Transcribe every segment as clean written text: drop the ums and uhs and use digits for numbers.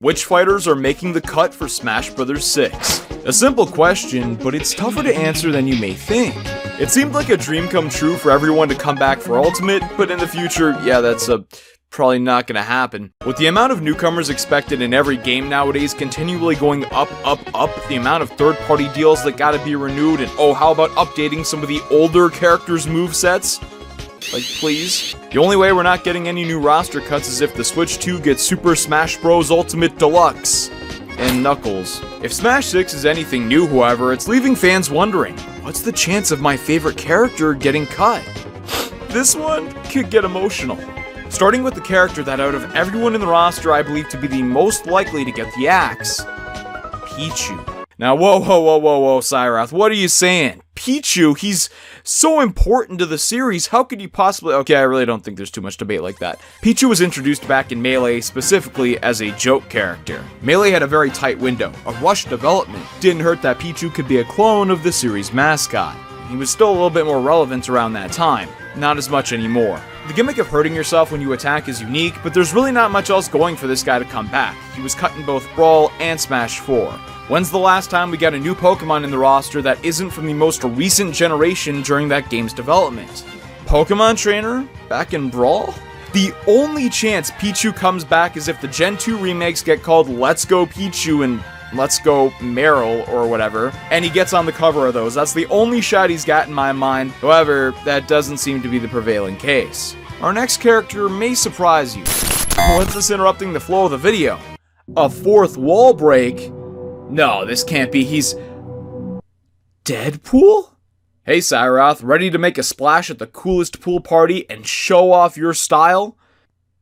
Which fighters are making the cut for Smash Bros. 6? A simple question, but it's tougher to answer than you may think. It seemed like a dream come true for everyone to come back for Ultimate, but in the future, yeah, that's probably not gonna happen. With the amount of newcomers expected in every game nowadays continually going up, the amount of third-party deals that gotta be renewed, and oh, how about updating some of the older characters' movesets? Like, please? The only way we're not getting any new roster cuts is if the Switch 2 gets Super Smash Bros. Ultimate Deluxe and Knuckles. If Smash 6 is anything new, however, it's leaving fans wondering, what's the chance of my favorite character getting cut? This one could get emotional. Starting with the character that out of everyone in the roster I believe to be the most likely to get the axe, Pichu. Now, whoa, Siiroth, what are you saying? Pichu, he's so important to the series, how could you possibly— okay, I really don't think there's too much debate like that. Pichu was introduced back in Melee specifically as a joke character. Melee had a very tight window, a rushed development. Didn't hurt that Pichu could be a clone of the series mascot. He was still a little bit more relevant around that time, not as much anymore. The gimmick of hurting yourself when you attack is unique, but there's really not much else going for this guy to come back. He was cut in both Brawl and Smash 4. When's the last time we got a new Pokemon in the roster that isn't from the most recent generation during that game's development? Pokemon Trainer? Back in Brawl? The only chance Pichu comes back is if the Gen 2 remakes get called Let's Go Pichu and Let's Go Meryl or whatever, and he gets on the cover of those. That's the only shot he's got in my mind. However, that doesn't seem to be the prevailing case. Our next character may surprise you. What's this interrupting the flow of the video? A fourth wall break? No, this can't be. He's Deadpool? Hey Siiroth, ready to make a splash at the coolest pool party and show off your style?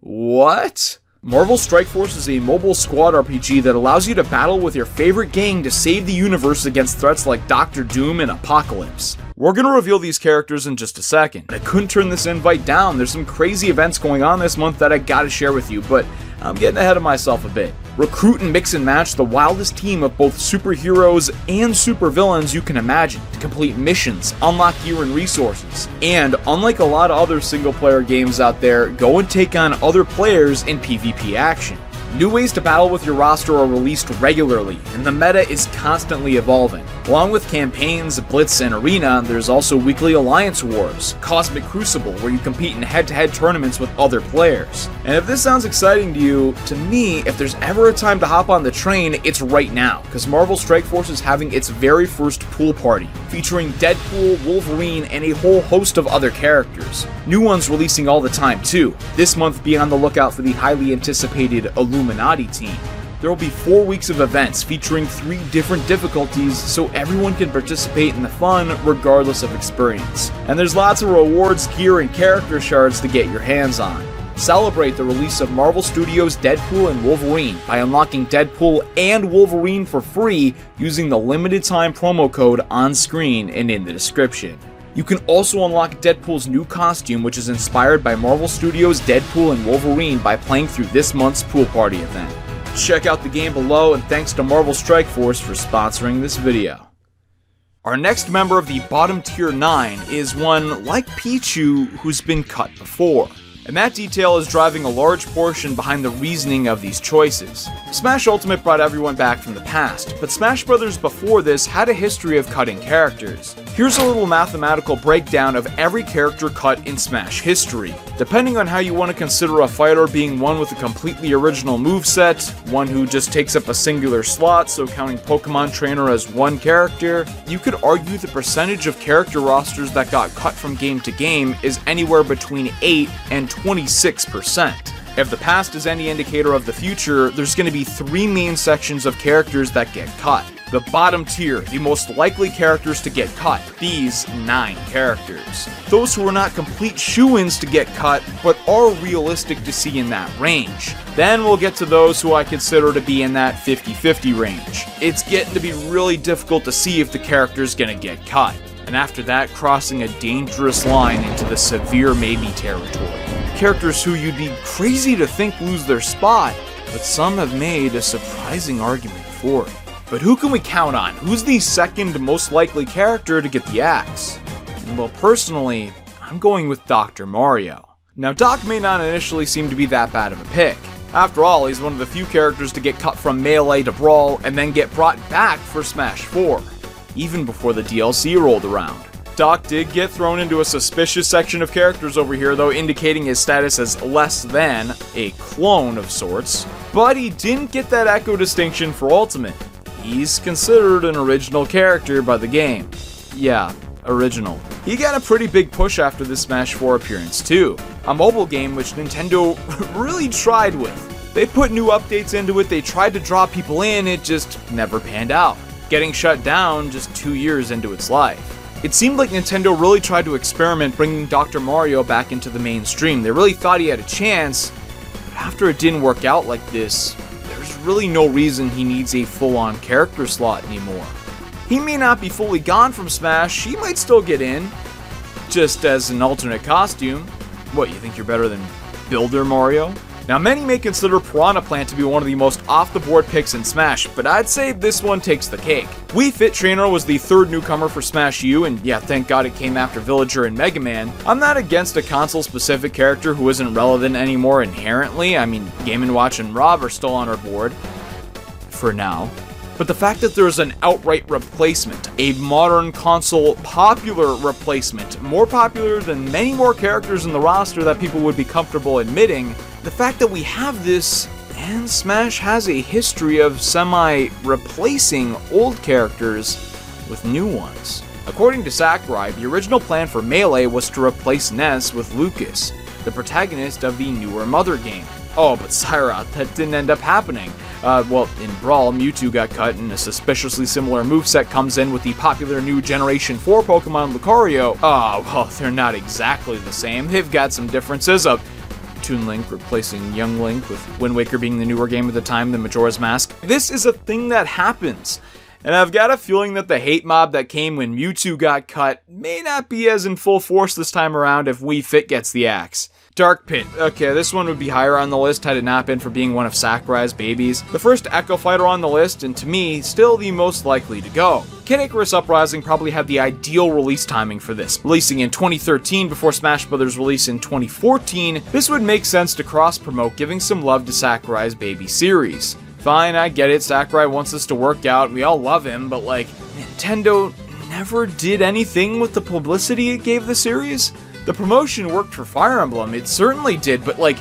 What? Marvel Strike Force is a mobile squad RPG that allows you to battle with your favorite gang to save the universe against threats like Doctor Doom and Apocalypse. We're gonna reveal these characters in just a second. I couldn't turn this invite down. There's some crazy events going on this month that I gotta share with you, but I'm getting ahead of myself a bit. Recruit and mix and match the wildest team of both superheroes and supervillains you can imagine to complete missions, unlock gear and resources, and unlike a lot of other single-player games out there, go and take on other players in PvP action. New ways to battle with your roster are released regularly, and the meta is constantly evolving. Along with campaigns, Blitz, and Arena, there's also weekly Alliance Wars, Cosmic Crucible, where you compete in head-to-head tournaments with other players. And if this sounds exciting to you, to me, if there's ever a time to hop on the train, it's right now, because Marvel Strike Force is having its very first pool party, featuring Deadpool, Wolverine, and a whole host of other characters. New ones releasing all the time, too. This month, be on the lookout for the highly anticipated Illuminati team. There will be 4 weeks of events featuring 3 different difficulties so everyone can participate in the fun regardless of experience. And there's lots of rewards, gear, and character shards to get your hands on. Celebrate the release of Marvel Studios' Deadpool and Wolverine by unlocking Deadpool and Wolverine for free using the limited time promo code on screen and in the description. You can also unlock Deadpool's new costume, which is inspired by Marvel Studios' Deadpool and Wolverine, by playing through this month's pool party event. Check out the game below, and thanks to Marvel Strike Force for sponsoring this video. Our next member of the bottom tier 9 is one like Pichu who's been cut before. And that detail is driving a large portion behind the reasoning of these choices. Smash Ultimate brought everyone back from the past, but Smash Bros. Before this had a history of cutting characters. Here's a little mathematical breakdown of every character cut in Smash history. Depending on how you want to consider a fighter being one with a completely original moveset, one who just takes up a singular slot, so counting Pokemon Trainer as one character, you could argue the percentage of character rosters that got cut from game to game is anywhere between 8 and 26%. If the past is any indicator of the future, there's going to be 3 main sections of characters that get cut. The bottom tier, the most likely characters to get cut, these 9 characters. Those who are not complete shoo-ins to get cut, but are realistic to see in that range. Then we'll get to those who I consider to be in that 50-50 range. It's getting to be really difficult to see if the character's gonna get cut. And after that, crossing a dangerous line into the severe maybe territory. Characters who you'd be crazy to think lose their spot, but some have made a surprising argument for it. But who can we count on? Who's the second most likely character to get the axe? Well, personally, I'm going with Dr. Mario. Now, Doc may not initially seem to be that bad of a pick. After all, he's one of the few characters to get cut from Melee to Brawl and then get brought back for Smash 4, even before the DLC rolled around. Doc did get thrown into a suspicious section of characters over here, though, indicating his status as less than a clone of sorts, but he didn't get that Echo distinction for Ultimate. He's considered an original character by the game. Yeah, original. He got a pretty big push after this Smash 4 appearance too, a mobile game which Nintendo really tried with. They put new updates into it, they tried to draw people in, it just never panned out, getting shut down just 2 years into its life. It seemed like Nintendo really tried to experiment bringing Dr. Mario back into the mainstream. They really thought he had a chance, but after it didn't work out like this, there's really no reason he needs a full-on character slot anymore. He may not be fully gone from Smash, he might still get in, just as an alternate costume. What, you think you're better than Builder Mario? Now, many may consider Piranha Plant to be one of the most off-the-board picks in Smash, but I'd say this one takes the cake. Wii Fit Trainer was the third newcomer for Smash U, and yeah, thank God it came after Villager and Mega Man. I'm not against a console-specific character who isn't relevant anymore inherently. I mean, Game & Watch and Rob are still on our board. For now. But the fact that there's an outright replacement, a modern console popular replacement, more popular than many more characters in the roster that people would be comfortable admitting, the fact that we have this, and Smash has a history of semi-replacing old characters with new ones. According to Sakurai, the original plan for Melee was to replace Ness with Lucas, the protagonist of the newer Mother game. Oh, but Siiroth, that didn't end up happening. Well, in Brawl, Mewtwo got cut and a suspiciously similar moveset comes in with the popular new Generation 4 Pokemon Lucario. Oh, well, they're not exactly the same. They've got some differences of Toon Link replacing Young Link, with Wind Waker being the newer game at the time than Majora's Mask. This is a thing that happens. And I've got a feeling that the hate mob that came when Mewtwo got cut may not be as in full force this time around if Wii Fit gets the axe. Dark Pit. Okay, this one would be higher on the list had it not been for being one of Sakurai's babies. The first Echo Fighter on the list, and to me, still the most likely to go. Kid Icarus Uprising probably had the ideal release timing for this. Releasing in 2013 before Smash Bros. Release in 2014, this would make sense to cross-promote, giving some love to Sakurai's baby series. Fine, I get it, Sakurai wants this to work out, we all love him, but like, Nintendo never did anything with the publicity it gave the series? The promotion worked for Fire Emblem, it certainly did, but like,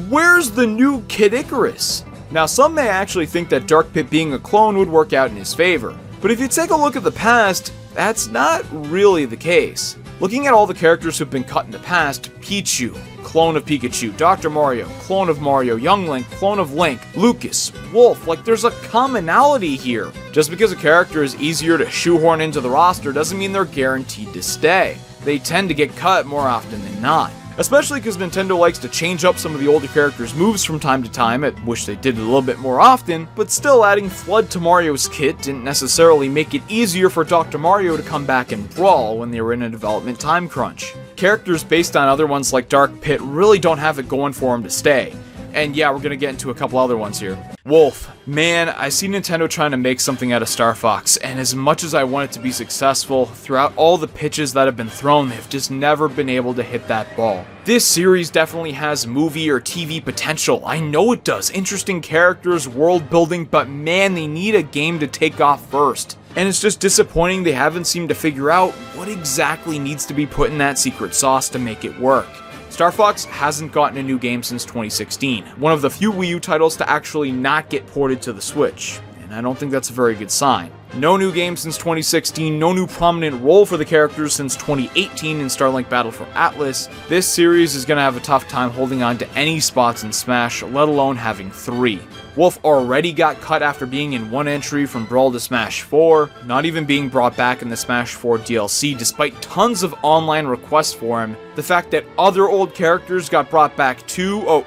where's the new Kid Icarus? Now, some may actually think that Dark Pit being a clone would work out in his favor, but if you take a look at the past, that's not really the case. Looking at all the characters who've been cut in the past, Pichu, clone of Pikachu, Dr. Mario, clone of Mario, Young Link, clone of Link, Lucas, Wolf, like there's a commonality here. Just because a character is easier to shoehorn into the roster doesn't mean they're guaranteed to stay. They tend to get cut more often than not. Especially because Nintendo likes to change up some of the older characters' moves from time to time. I wish they did it a little bit more often, but still adding Flood to Mario's kit didn't necessarily make it easier for Dr. Mario to come back and Brawl when they were in a development time crunch. Characters based on other ones like Dark Pit really don't have it going for them to stay. And yeah, we're gonna get into a couple other ones here. Wolf. Man, I see Nintendo trying to make something out of Star Fox, and as much as I want it to be successful, throughout all the pitches that have been thrown, they've just never been able to hit that ball. This series definitely has movie or TV potential. I know it does. Interesting characters, world building, but man, they need a game to take off first. And it's just disappointing they haven't seemed to figure out what exactly needs to be put in that secret sauce to make it work. Star Fox hasn't gotten a new game since 2016, one of the few Wii U titles to actually not get ported to the Switch, and I don't think that's a very good sign. No new game since 2016, no new prominent role for the characters since 2018 in Starlink Battle for Atlas. This series is going to have a tough time holding on to any spots in Smash, let alone having 3. Wolf already got cut after being in one entry from Brawl to Smash 4, not even being brought back in the Smash 4 DLC despite tons of online requests for him. The fact that other old characters got brought back too,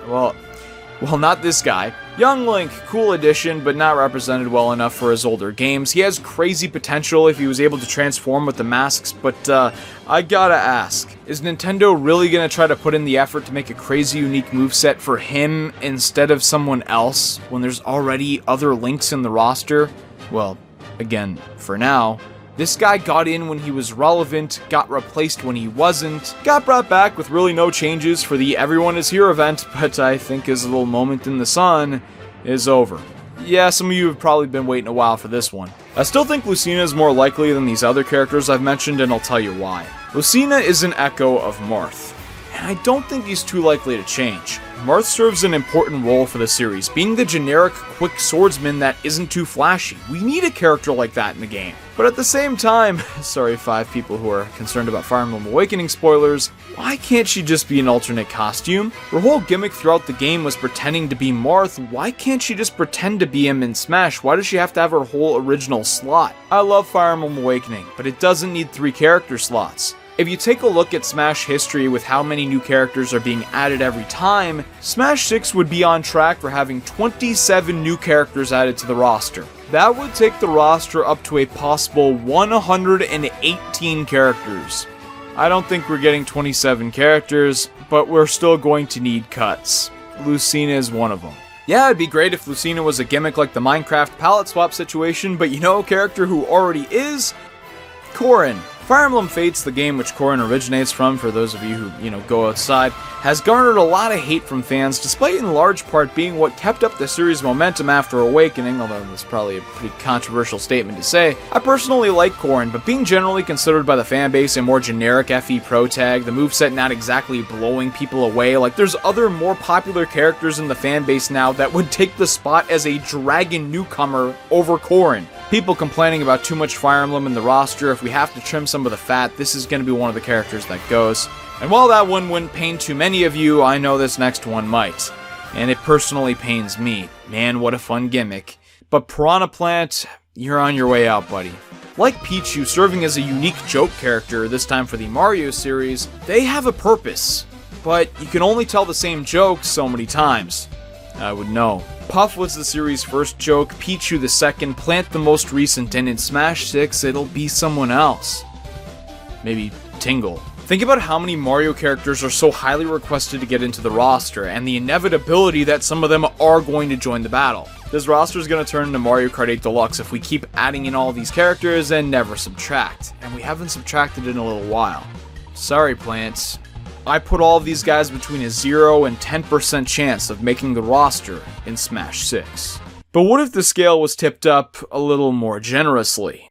well, not this guy. Young Link, cool addition, but not represented well enough for his older games. He has crazy potential if he was able to transform with the masks, but I gotta ask, is Nintendo really gonna try to put in the effort to make a crazy unique moveset for him instead of someone else when there's already other Links in the roster? Well, again, for now, This guy got in when he was relevant, got replaced when he wasn't, got brought back with really no changes for the Everyone is Here event, but I think his little moment in the sun is over. Yeah, some of you have probably been waiting a while for this one. I still think Lucina is more likely than these other characters I've mentioned, and I'll tell you why. Lucina is an echo of Marth, and I don't think he's too likely to change. Marth serves an important role for the series, being the generic, quick swordsman that isn't too flashy. We need a character like that in the game. But at the same time, sorry 5 people who are concerned about Fire Emblem Awakening spoilers, why can't she just be an alternate costume? Her whole gimmick throughout the game was pretending to be Marth. Why can't she just pretend to be him in Smash? Why does she have to have her whole original slot? I love Fire Emblem Awakening, but it doesn't need 3 character slots. If you take a look at Smash history with how many new characters are being added every time, Smash 6 would be on track for having 27 new characters added to the roster. That would take the roster up to a possible 118 characters. I don't think we're getting 27 characters, but we're still going to need cuts. Lucina is one of them. Yeah, it'd be great if Lucina was a gimmick like the Minecraft palette swap situation, but you know a character who already is? Corrin. Fire Emblem Fates, the game which Corrin originates from, for those of you who, go outside, has garnered a lot of hate from fans, despite in large part being what kept up the series' momentum after Awakening, although that's probably a pretty controversial statement to say. I personally like Corrin, but being generally considered by the fanbase a more generic FE Pro tag, the moveset not exactly blowing people away, like there's other more popular characters in the fanbase now that would take the spot as a dragon newcomer over Corrin. People complaining about too much Fire Emblem in the roster. If we have to trim some of the fat, this is going to be one of the characters that goes. And while that one wouldn't pain too many of you, I know this next one might. And it personally pains me. Man, what a fun gimmick. But Piranha Plant, you're on your way out, buddy. Like Pichu serving as a unique joke character, this time for the Mario series, they have a purpose. But you can only tell the same joke so many times. I would know. Puff was the series' first joke, Pichu the second, Plant the most recent, and in Smash 6 it'll be someone else. Maybe Tingle. Think about how many Mario characters are so highly requested to get into the roster, and the inevitability that some of them are going to join the battle. This roster is going to turn into Mario Kart 8 Deluxe if we keep adding in all these characters and never subtract. And we haven't subtracted in a little while. Sorry, Plants. I put all of these guys between a 0 and 10% chance of making the roster in Smash 6. But what if the scale was tipped up a little more generously?